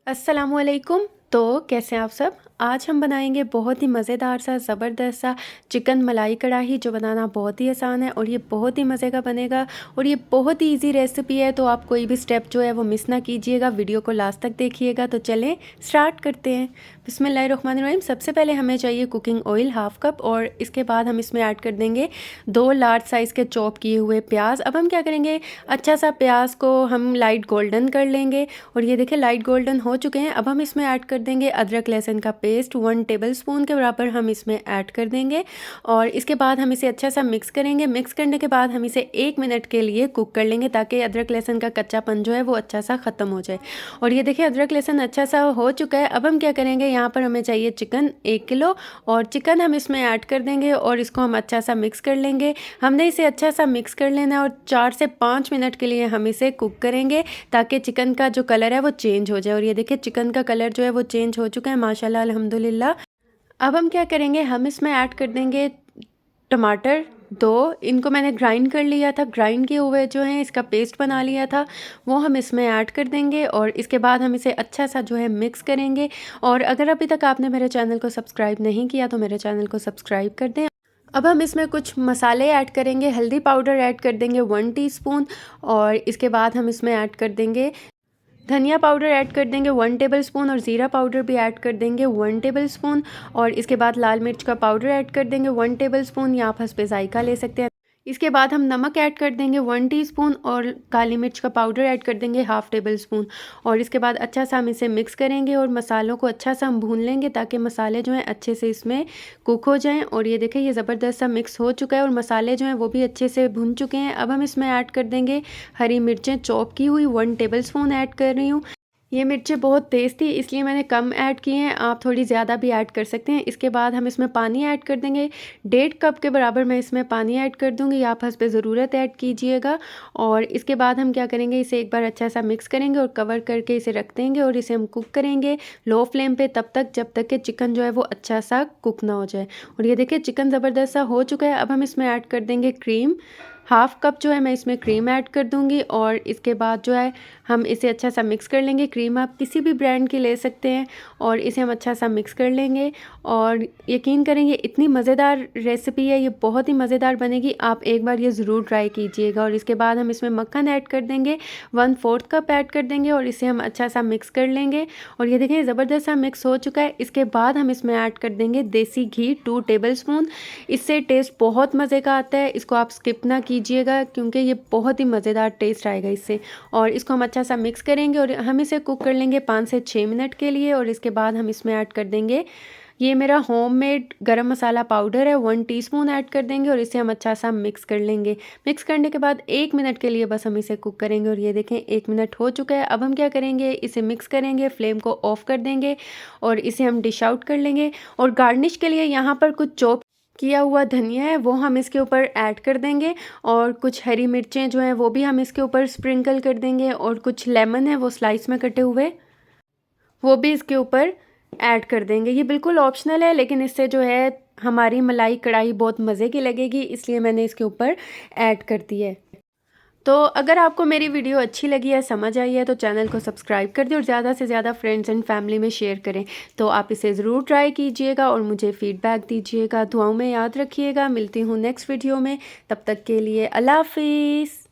अस्सलामुअलैकुम। तो कैसे हैं आप सब? आज हम बनाएंगे बहुत ही मज़ेदार सा ज़बरदस्त सा चिकन मलाई कढ़ाई, जो बनाना बहुत ही आसान है और ये बहुत ही मज़े का बनेगा और ये बहुत ही इजी रेसिपी है। तो आप कोई भी स्टेप जो है वो मिस ना कीजिएगा, वीडियो को लास्ट तक देखिएगा। तो चलें स्टार्ट करते हैं। बिस्मिल्लाहिर्रहमानिर्रहीम। सबसे पहले हमें चाहिए कुकिंग ऑयल हाफ़ कप और इसके बाद हम इसमें ऐड कर देंगे 2 लार्ज साइज़ के चॉप किए हुए प्याज। अब हम क्या करेंगे, अच्छा सा प्याज को हम लाइट गोल्डन कर लेंगे और ये देखिए लाइट गोल्डन हो चुके हैं। अब हम इसमें ऐड कर देंगे अदरक लहसुन का पेस्ट 1 टेबलस्पून के बराबर हम इसमें ऐड कर देंगे और इसके बाद हम इसे अच्छा सा मिक्स करेंगे। मिक्स करने के बाद हम इसे 1 मिनट के लिए कुक कर लेंगे ताकि अदरक लहसुन का कच्चापन जो है वो अच्छा सा ख़त्म हो जाए। और ये देखिए अदरक लहसुन अच्छा सा हो चुका है। अब हम क्या करेंगे, यहाँ पर हमें चाहिए चिकन 1 किलो और चिकन हम इसमें ऐड कर देंगे और इसको हम अच्छा सा मिक्स कर लेंगे। हमने इसे अच्छा सा मिक्स कर लेना है और 4 से 5 मिनट के लिए हम इसे कुक करेंगे ताकि चिकन का जो कलर है वो चेंज हो जाए। और ये देखिए चिकन का कलर जो है वो चेंज हो चुका है माशाल्लाह अल्हम्दुलिल्लाह। अब हम क्या करेंगे, हम इसमें ऐड कर देंगे टमाटर 2। इनको मैंने ग्राइंड कर लिया था, ग्राइंड किए हुए जो हैं इसका पेस्ट बना लिया था, वो हम इसमें ऐड कर देंगे और इसके बाद हम इसे अच्छा सा जो है मिक्स करेंगे। और अगर अभी तक आपने मेरे चैनल को सब्सक्राइब नहीं किया तो मेरे चैनल को सब्सक्राइब कर दें। अब हम इसमें कुछ मसाले ऐड करेंगे। हल्दी पाउडर ऐड कर देंगे 1 टीस्पून और इसके बाद हम इसमें ऐड कर देंगे धनिया पाउडर ऐड कर देंगे 1 टेबलस्पून और ज़ीरा पाउडर भी ऐड कर देंगे 1 टेबलस्पून और इसके बाद लाल मिर्च का पाउडर ऐड कर देंगे 1 टेबलस्पून, या आप हस्बे ज़ायका ले सकते हैं। इसके बाद हम नमक ऐड कर देंगे 1 टीस्पून और काली मिर्च का पाउडर ऐड कर देंगे हाफ़ टेबलस्पून और इसके बाद अच्छा सा हम इसे मिक्स करेंगे और मसालों को अच्छा सा हम भून लेंगे ताकि मसाले जो हैं अच्छे से इसमें कुक हो जाएं। और ये देखें ये ज़बरदस्त सा मिक्स हो चुका है और मसाले जो हैं वो भी अच्छे से भून चुके हैं। अब हम इसमें ऐड कर देंगे हरी मिर्चें चॉप की हुई 1 टेबलस्पून ऐड कर रही हूँ। ये मिर्चें बहुत तेज़ थी इसलिए मैंने कम ऐड की हैं, आप थोड़ी ज़्यादा भी ऐड कर सकते हैं। इसके बाद हम इसमें पानी ऐड कर देंगे 1.5 कप के बराबर मैं इसमें पानी ऐड कर दूंगी, आप हस्बे ज़रूरत ऐड कीजिएगा। और इसके बाद हम क्या करेंगे, इसे एक बार अच्छा सा मिक्स करेंगे और कवर करके इसे रख देंगे और इसे हम कुक करेंगे लो फ्लेम पे तब तक जब तक कि चिकन जो है वो अच्छा सा कुक ना हो जाए। और ये देखिए चिकन ज़बरदस्त सा हो चुका है। अब हम इसमें ऐड कर देंगे क्रीम, हाफ़ कप जो है मैं इसमें क्रीम ऐड कर दूंगी और इसके बाद जो है हम इसे अच्छा सा मिक्स कर लेंगे। क्रीम आप किसी भी ब्रांड की ले सकते हैं और इसे हम अच्छा सा मिक्स कर लेंगे। और यकीन करेंगे इतनी मज़ेदार रेसिपी है, ये बहुत ही मज़ेदार बनेगी, आप एक बार ये ज़रूर ट्राई कीजिएगा। और इसके बाद हम इसमें मक्खन ऐड कर देंगे 1/4 कप ऐड कर देंगे और इसे हम अच्छा सा मिक्स कर लेंगे। और ये देखें ज़बरदस्त सा मिक्स हो चुका है। इसके बाद हम इसमें ऐड कर देंगे देसी घी 2 टेबलस्पून। इससे टेस्ट बहुत मज़े का आता है, इसको आप स्किप ना कीजिएगा क्योंकि ये बहुत ही मज़ेदार टेस्ट आएगा इससे। और इसको हम अच्छा सा मिक्स करेंगे और हम इसे कुक कर लेंगे 5 से 6 मिनट के लिए। और इसके बाद हम इसमें ऐड कर देंगे ये मेरा होममेड गरम मसाला पाउडर है 1 टीस्पून ऐड कर देंगे और इसे हम अच्छा सा मिक्स कर लेंगे। मिक्स करने के बाद 1 मिनट के लिए बस हम इसे कुक करेंगे और ये देखें 1 मिनट हो चुका है। अब हम क्या करेंगे, इसे मिक्स करेंगे, फ्लेम को ऑफ कर देंगे और इसे हम डिश आउट कर लेंगे। और गार्निश के लिए यहाँ पर कुछ चॉप किया हुआ धनिया है वो हम इसके ऊपर ऐड कर देंगे और कुछ हरी मिर्चें जो हैं वो भी हम इसके ऊपर स्प्रिंकल कर देंगे और कुछ लेमन है वो स्लाइस में कटे हुए वो भी इसके ऊपर ऐड कर देंगे। ये बिल्कुल ऑप्शनल है लेकिन इससे जो है हमारी मलाई कढ़ाई बहुत मज़े की लगेगी, इसलिए मैंने इसके ऊपर ऐड कर दी है। तो अगर आपको मेरी वीडियो अच्छी लगी है, समझ आई है तो चैनल को सब्सक्राइब कर दें और ज़्यादा से ज़्यादा फ्रेंड्स एंड फैमिली में शेयर करें। तो आप इसे ज़रूर ट्राई कीजिएगा और मुझे फ़ीडबैक दीजिएगा, दुआओं में याद रखिएगा। मिलती हूँ नेक्स्ट वीडियो में, तब तक के लिए अल्लाह हाफिज़।